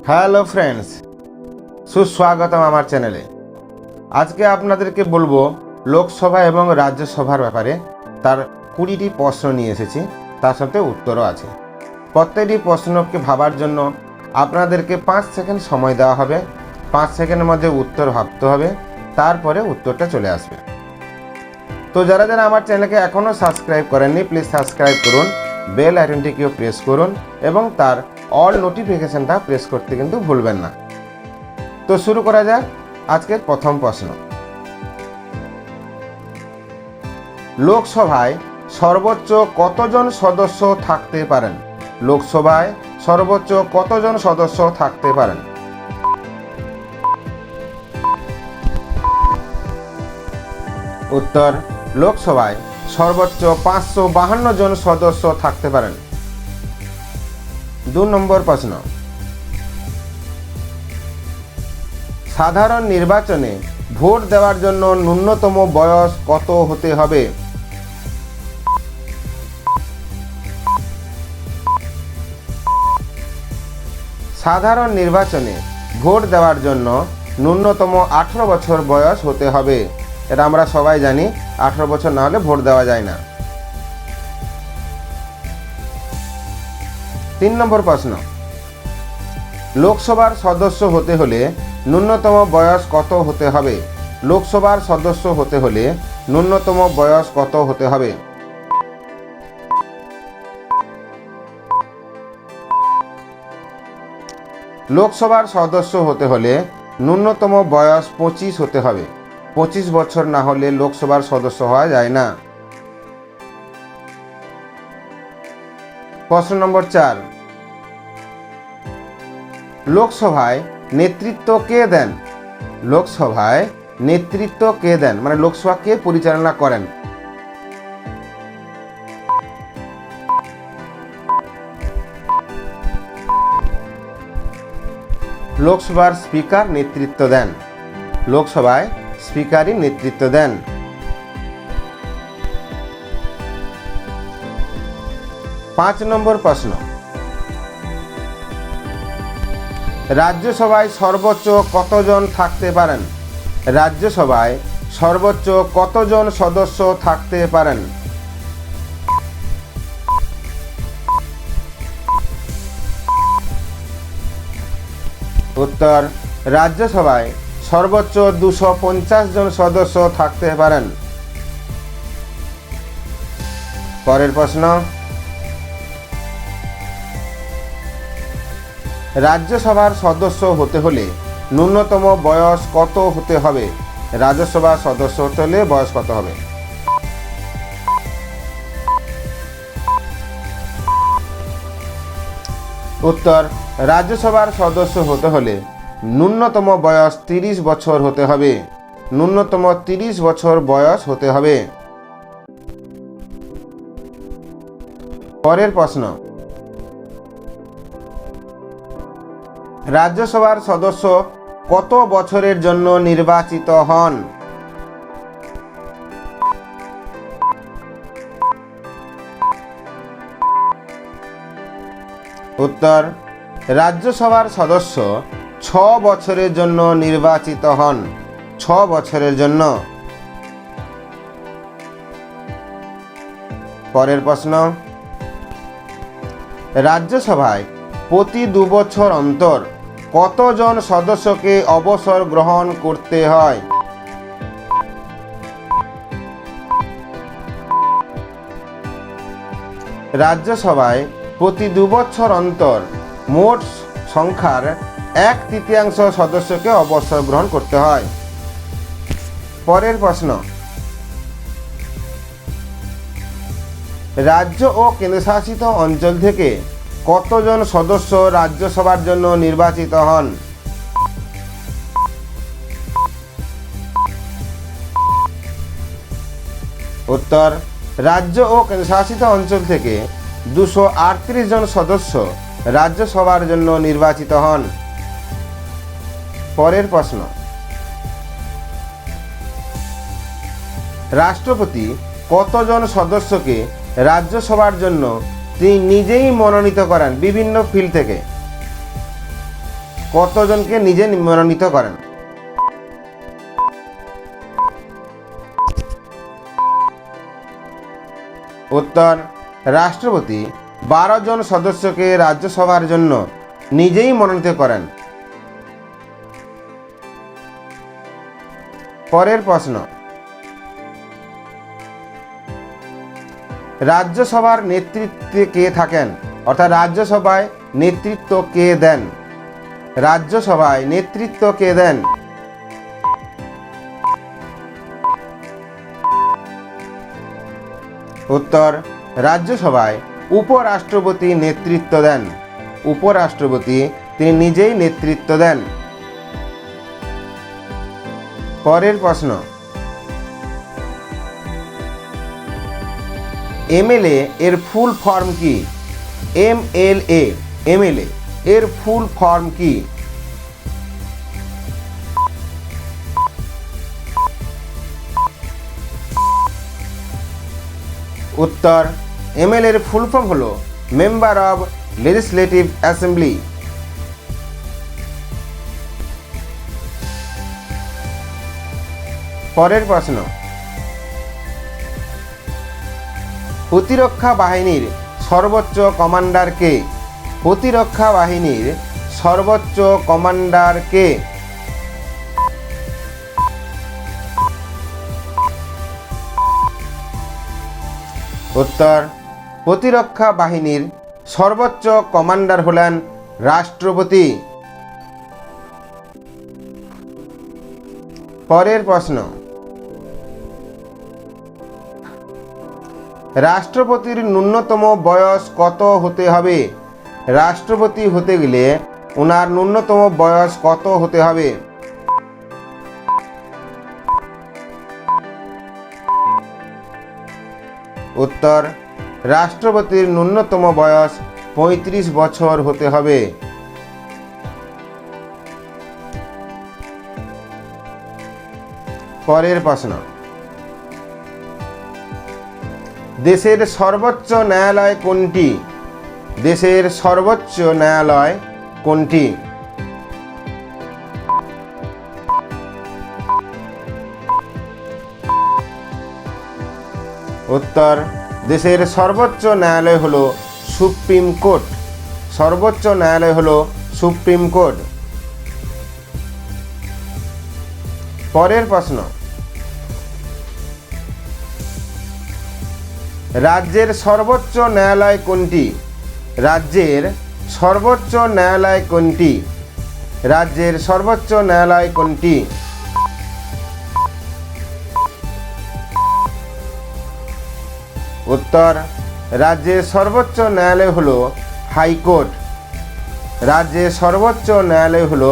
Hello friends, সুস্বাগতম আমার চ্যানেলে। আজকে আপনাদেরকে বলবো লোকসভা এবং রাজ্যসভার ব্যাপারে। তার 20টি প্রশ্ন নিয়ে এসেছি, তার সাথে উত্তরও আছে। প্রত্যেকটি প্রশ্নকে ভাবার জন্য আপনাদেরকে 5 সেকেন্ড সময় দেওয়া হবে। 5 সেকেন্ডের মধ্যে উত্তর ভাবতে হবে, তারপরে উত্তরটা চলে আসবে। তো যারা যারা আমার চ্যানেলকে এখনও সাবস্ক্রাইব করেননি, প্লিজ সাবস্ক্রাইব করুন, বেল আইকনটিকেও প্রেস করুন এবং তার অল নোটিফিকেশনটা প্রেস করতে কিন্তু ভুলবেন না। তো শুরু করা যাক আজকের প্রথম প্রশ্ন। লোকসভায় সর্বোচ্চ কতজন সদস্য থাকতে পারেন? লোকসভায় সর্বোচ্চ কতজন সদস্য থাকতে পারেন? উত্তর, লোকসভায় সর্বোচ্চ 552 জন সদস্য থাকতে পারেন। 2 নম্বর প্রশ্ন। সাধারণ নির্বাচনে ভোট দেওয়ার জন্য ন্যূনতম বয়স কত হতে হবে? সাধারণ নির্বাচনে ভোট দেওয়ার জন্য ন্যূনতম 18 বছর বয়স হতে হবে। এটা আমরা সবাই জানি, 18 বছর না হলে ভোট দেওয়া যায় না। 3 নম্বর প্রশ্ন। লোকসভার সদস্য হতে হলে ন্যূনতম বয়স কত হতে হবে? লোকসভার সদস্য হতে হলে ন্যূনতম বয়স কত হতে হবে? লোকসভার সদস্য হতে হলে ন্যূনতম বয়স 25 হতে হবে। 25 বছর না হলে লোকসভার সদস্য হওয়া যায় না। প্রশ্ন নম্বর 4। লোকসভায় নেতৃত্ব কে দেন? লোকসভায় নেতৃত্ব কে দেন, মানে লোকসভা কে পরিচালনা করেন? লোকসভার স্পিকার নেতৃত্ব দেন। লোকসভায় স্পিকারই নেতৃত্ব দেন। 5 নম্বর প্রশ্ন। রাজ্যসভায় সর্বোচ্চ কতজন থাকতে পারেন? রাজ্যসভায় সর্বোচ্চ কতজন সদস্য থাকতে পারেন? উত্তর, রাজ্যসভায় সর্বোচ্চ 250 জন সদস্য থাকতে পারেন। পরের প্রশ্ন। রাজ্যসভার সদস্য হতে হলে ন্যূনতম বয়স কত হতে হবে? রাজ্যসভার সদস্য হতে হলে বয়স কত হবে? উত্তর, রাজ্যসভার সদস্য হতে হলে ন্যূনতম বয়স 30 বছর হতে হবে। ন্যূনতম 30 বছর বয়স হতে হবে। পরের প্রশ্ন। রাজ্যসভার সদস্য কত বছরের জন্য নির্বাচিত হন? উত্তর, রাজ্যসভার সদস্য 6 বছরের জন্য নির্বাচিত হন। 6 বছরের জন্য। পরের প্রশ্ন। রাজ্যসভায় প্রতি 2 বছর অন্তর কতজন সদস্যকে অবসর গ্রহণ করতে হয়? রাজ্যসভায় প্রতি 2 বছর অন্তর মোট সংখ্যার 1/3 সদস্যকে অবসর গ্রহণ করতে হয়। পরের প্রশ্ন। রাজ্য ও কেন্দ্রশাসিত অঞ্চল থেকে কতজন সদস্য রাজ্যসভার জন্য নির্বাচিত হন? উত্তর, রাজ্য ও কেন্দ্রশাসিত অঞ্চল থেকে 238 জন সদস্য রাজ্যসভার জন্য নির্বাচিত হন। পরের প্রশ্ন। রাষ্ট্রপতি কতজন সদস্যকে রাজ্যসভার জন্য তিনি নিজেই মনোনীত করেন বিভিন্ন ফিল্ড থেকে? কতজনকে নিজে মনোনীত করেন? উত্তর, রাষ্ট্রপতি 12 জন সদস্যকে রাজ্যসভার জন্য নিজেই মনোনীত করেন। পরের প্রশ্ন, রাজ্যসভার নেতৃত্বে কে থাকেন? অর্থাৎ রাজ্যসভায় নেতৃত্ব কে দেন? রাজ্যসভায় নেতৃত্ব কে দেন? উত্তর, রাজ্যসভায় উপরাষ্ট্রপতি নেতৃত্ব দেন। উপরাষ্ট্রপতি তিনি নিজেই নেতৃত্ব দেন। পরের প্রশ্ন, এমএলএ এর ফুল ফর্ম কি? এমএলএ এমএলএ এর ফুল ফর্ম কি? উত্তর, এমএলএ এর ফুল ফর্ম হলো মেম্বার অব লেজিসলেটিভ অ্যাসেম্বলি। পরের প্রশ্ন, প্রতিরক্ষা বাহিনীর সর্বোচ্চ কমান্ডার কে? প্রতিরক্ষা বাহিনীর সর্বোচ্চ কমান্ডার কে? উত্তর, প্রতিরক্ষা বাহিনীর সর্বোচ্চ কমান্ডার হলেন রাষ্ট্রপতি। পরের প্রশ্ন, রাষ্ট্রপতির ন্যূনতম বয়স কত হতে হবে? রাষ্ট্রপতি হতে গেলে ওনার ন্যূনতম বয়স কত হতে হবে? উত্তর, রাষ্ট্রপতির ন্যূনতম বয়স 35 বছর হতে হবে। পরের প্রশ্ন, দেশের সর্বোচ্চ ন্যায়ালয় কোনটি? দেশের সর্বোচ্চ ন্যায়ালয় কোনটি? উত্তর, দেশের সর্বোচ্চ ন্যায়ালয় হলো সুপ্রিম কোর্ট। সর্বোচ্চ ন্যায়ালয় হলো সুপ্রিম কোর্ট। পরের প্রশ্ন, রাজ্যের সর্বোচ্চ ন্যায়ালয় কোনটি? রাজ্যের সর্বোচ্চ ন্যায়ালয় কোনটি? রাজ্যের সর্বোচ্চ ন্যায়ালয় কোনটি? উত্তর, রাজ্যের সর্বোচ্চ ন্যায়ালয় হলো হাইকোর্ট। রাজ্যের সর্বোচ্চ ন্যায়ালয় হলো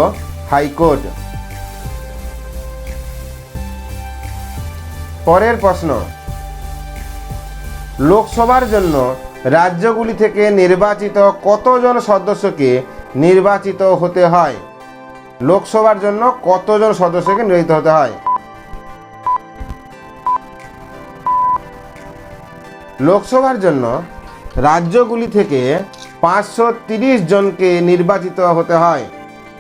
হাইকোর্ট। পরের প্রশ্ন, লোকসভার জন্য রাজ্যগুলি থেকে নির্বাচিত কতজন সদস্যকে নির্বাচিত হতে হয়? লোকসভার জন্য কতজন সদস্যকে নির্বাচিত হতে হয়? লোকসভার জন্য রাজ্যগুলি থেকে 530 জনকে নির্বাচিত হতে হয়।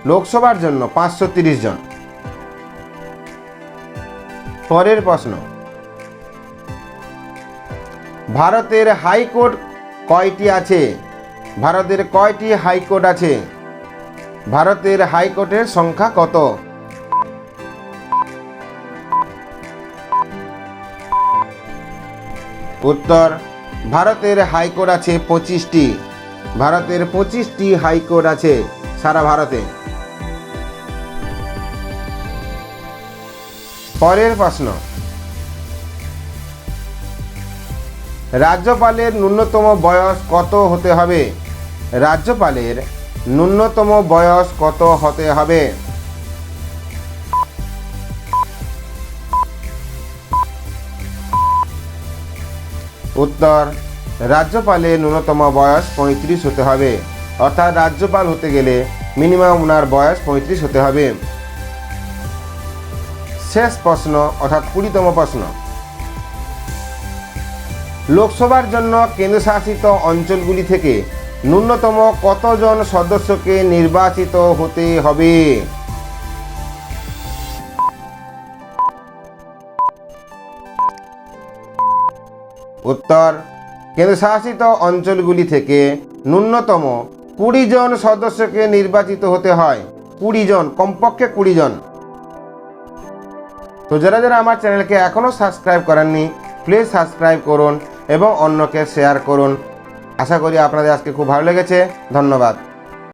লোকসভার জন্য 530 জন। পরের প্রশ্ন, ভারতের হাইকোর্ট কয়টি আছে? ভারতের কয়টি হাইকোর্ট আছে? ভারতের হাইকোর্টের সংখ্যা কত? উত্তর, ভারতের হাইকোর্ট আছে 25টি। ভারতের 25টি হাইকোর্ট আছে সারা ভারতে। পরের প্রশ্ন, রাজ্যপালের ন্যূনতম বয়স কত হতে হবে? রাজ্যপালের ন্যূনতম বয়স কত হতে হবে? উত্তর, রাজ্যপালের ন্যূনতম বয়স 35 হতে হবে। অর্থাৎ রাজ্যপাল হতে গেলে মিনিমাম ওনার বয়স 35 হতে হবে। শেষ প্রশ্ন অর্থাৎ 20তম প্রশ্ন, লোকসভার জন্য কেন্দ্রশাসিত অঞ্চলগুলি থেকে ন্যূনতম কতজন সদস্যকে নির্বাচিত হতে হবে? উত্তর, কেন্দ্রশাসিত অঞ্চলগুলি থেকে ন্যূনতম 20 জন সদস্যকে নির্বাচিত হতে হয়। 20 জন, কমপক্ষে 20 জন। তো যারা যারা আমার চ্যানেলকে এখনও সাবস্ক্রাইব করেননি, প্লিজ সাবস্ক্রাইব করুন এবং অন্যকে শেয়ার করুন। আশা করি আপনাদের আজকে খুব ভালো লেগেছে। ধন্যবাদ।